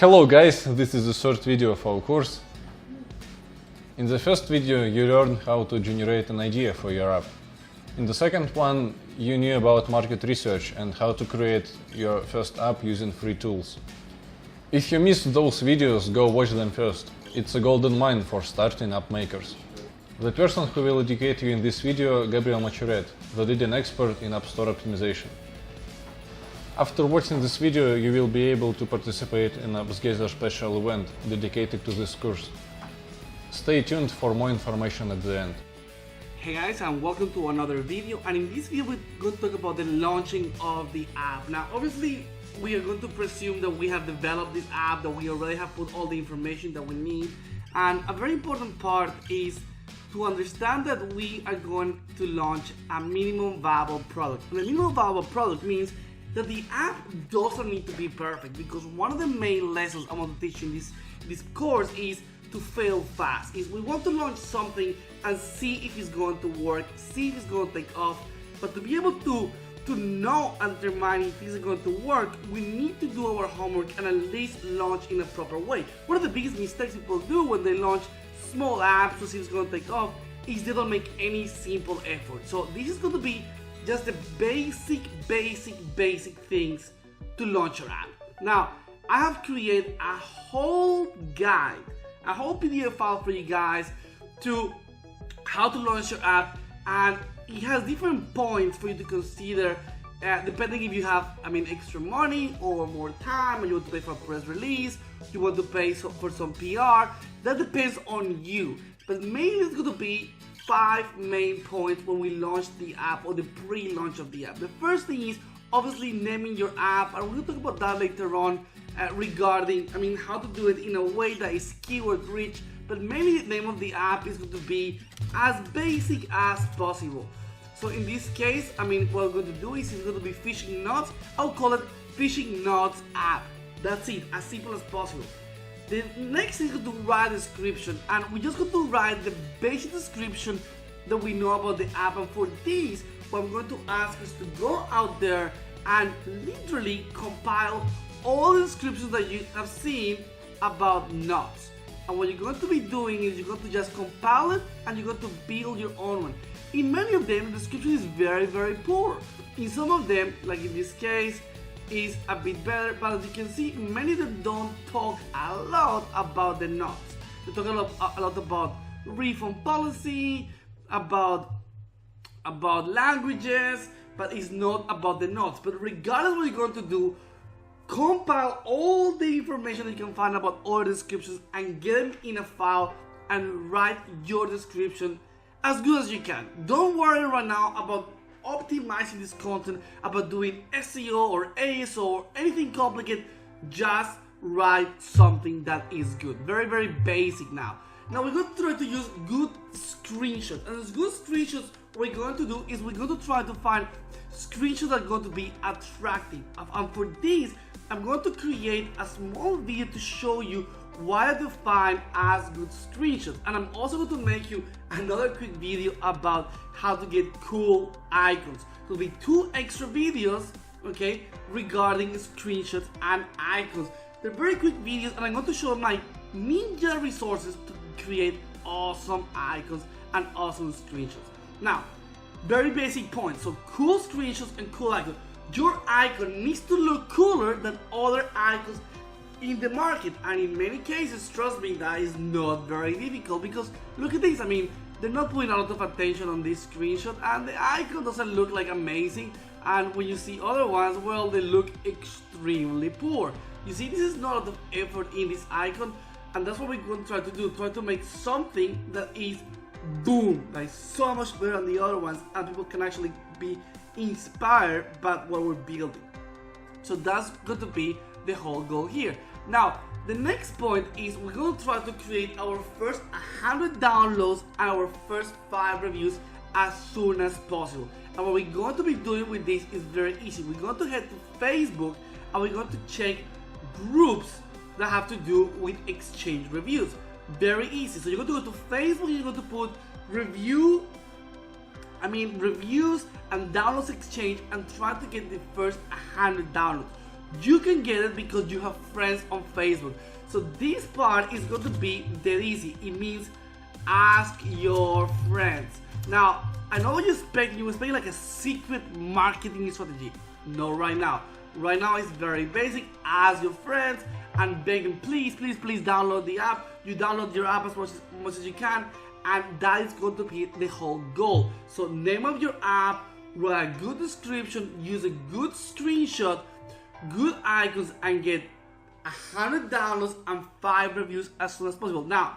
Hello guys, this is the third video of our course. In the first video you learned how to generate an idea for your app. In the second one you knew about market research and how to create your first app using free tools. If you missed those videos, go watch them first. It's a golden mine for starting app makers. The person who will educate you in this video, Gabriel Machuret, the leading expert in App Store optimization. After watching this video, you will be able to participate in an Appsgeyser special event dedicated to this course. Stay tuned for more information at the end. Hey guys, and welcome to another video, and in this video we're going to talk about the launching of the app. Now obviously we are going to presume that we have developed this app, that we already have put all the information that we need, and a very important part is to understand that we are going to launch a minimum viable product. And the minimum viable product means that the app doesn't need to be perfect, because one of the main lessons I want to teach you in this course is to fail fast. Is we want to launch something and see if it's going to work, see if it's going to take off, but to be able to know and determine if it's going to work, we need to do our homework and at least launch in a proper way. One of the biggest mistakes people do when they launch small apps to see if it's going to take off is they don't make any simple effort. So this is going to be just the basic things to launch your app. Now, I have created a whole guide, a whole PDF file for you guys to how to launch your app, and it has different points for you to consider depending if you have, extra money or more time, or you want to pay for a press release, you want to pay for some PR. That depends on you, but mainly it's going to be 5 main points when we launch the app or the pre-launch of the app. The first thing is obviously naming your app, and we're going to talk about that later on regarding how to do it in a way that is keyword rich, but mainly the name of the app is going to be as basic as possible. So in this case, what we're going to do is it's going to be Fishing Nuts. I'll call it Fishing Nuts app. That's it, as simple as possible. The next is going to write a description, and we're just going to write the basic description that we know about the app. And for this, what I'm going to ask is to go out there and literally compile all the descriptions that you have seen about nuts. And what you're going to be doing is you're going to just compile it and you're going to build your own one. In many of them, the description is very poor. In some of them, like in this case, is a bit better, but as you can see, many of them don't talk a lot about the nuts. They talk a lot about refund policy, about languages, but it's not about the nuts. But regardless of what you're going to do, compile all the information that you can find about all the descriptions and get them in a file and write your description as good as you can. Don't worry right now about optimizing this content, about doing SEO or ASO or anything complicated. Just write something that is good. Very basic now. Now we're going to try to use good screenshots, and as good screenshots we're going to do is we're going to try to find screenshots that are going to be attractive. And for this, I'm going to create a small video to show you what I define as good screenshots, and I'm also going to make you another quick video about how to get cool icons. There'll be 2 extra videos, okay, regarding screenshots and icons. They're very quick videos, and I'm going to show my ninja resources to create awesome icons and awesome screenshots. Now, very basic points. So cool screenshots and cool icons. Your icon needs to look cooler than other icons in the market, and in many cases, trust me, that is not very difficult, because look at this. They're not putting a lot of attention on this screenshot, and the icon doesn't look like amazing, and when you see other ones, well, they look extremely poor. You see, this is not a lot of effort in this icon, and that's what we're going to try to do. Try to make something that is boom, that is so much better than the other ones, and people can actually be inspired by what we're building. So that's going to be the whole goal here. Now, the next point is we're going to try to create our first 100 downloads and our first 5 reviews as soon as possible. And what we're going to be doing with this is very easy. We're going to head to Facebook and we're going to check groups that have to do with exchange reviews. Very easy. So you're going to go to Facebook, you're going to put reviews and downloads exchange and try to get the first 100 downloads. You can get it because you have friends on Facebook. So this part is going to be dead easy. It means ask your friends. Now, I know you expect like a secret marketing strategy. No, right now. Right now it's very basic. Ask your friends and beg them, please download the app. You download your app as much as you can, and that is going to be the whole goal. So name of your app, write a good description, use a good screenshot, good icons, and get 100 downloads and 5 reviews as soon as possible. Now,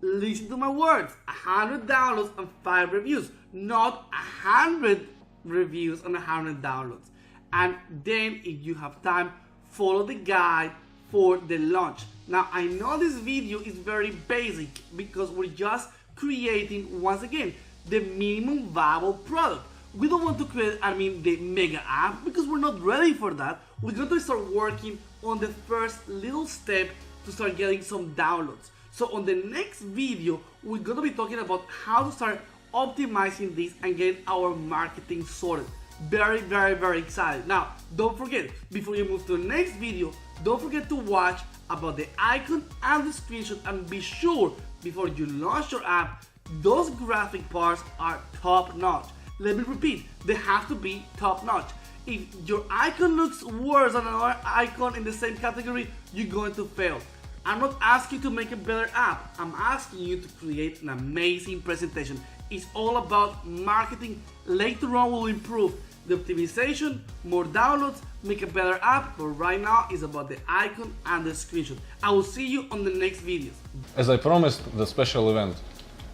listen to my words, 100 downloads and 5 reviews, not 100 reviews and 100 downloads. And then if you have time, follow the guide for the launch. Now, I know this video is very basic because we're just creating, once again, the minimum viable product. We don't want to create, the mega app, because we're not ready for that. We're going to start working on the first little step to start getting some downloads. So on the next video, we're going to be talking about how to start optimizing this and get our marketing sorted. Very excited. Now, don't forget, before you move to the next video, don't forget to watch about the icon and the screenshot, and be sure before you launch your app, those graphic parts are top notch. Let me repeat, they have to be top notch. If your icon looks worse than another icon in the same category, you're going to fail. I'm not asking you to make a better app, I'm asking you to create an amazing presentation. It's all about marketing. Later on we'll improve the optimization, more downloads, make a better app, but right now it's about the icon and the screenshot. I will see you on the next videos. As I promised, the special event.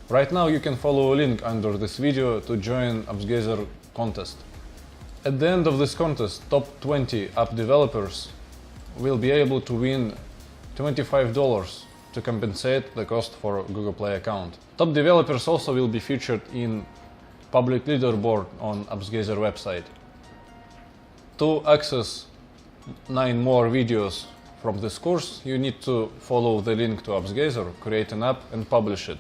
Right now you can follow a link under this video to join Appsgeyser contest. At the end of this contest, top 20 app developers will be able to win $25 to compensate the cost for a Google Play account. Top developers also will be featured in public leaderboard on Appsgeyser website. To access 9 more videos from this course, you need to follow the link to Appsgeyser, create an app and publish it.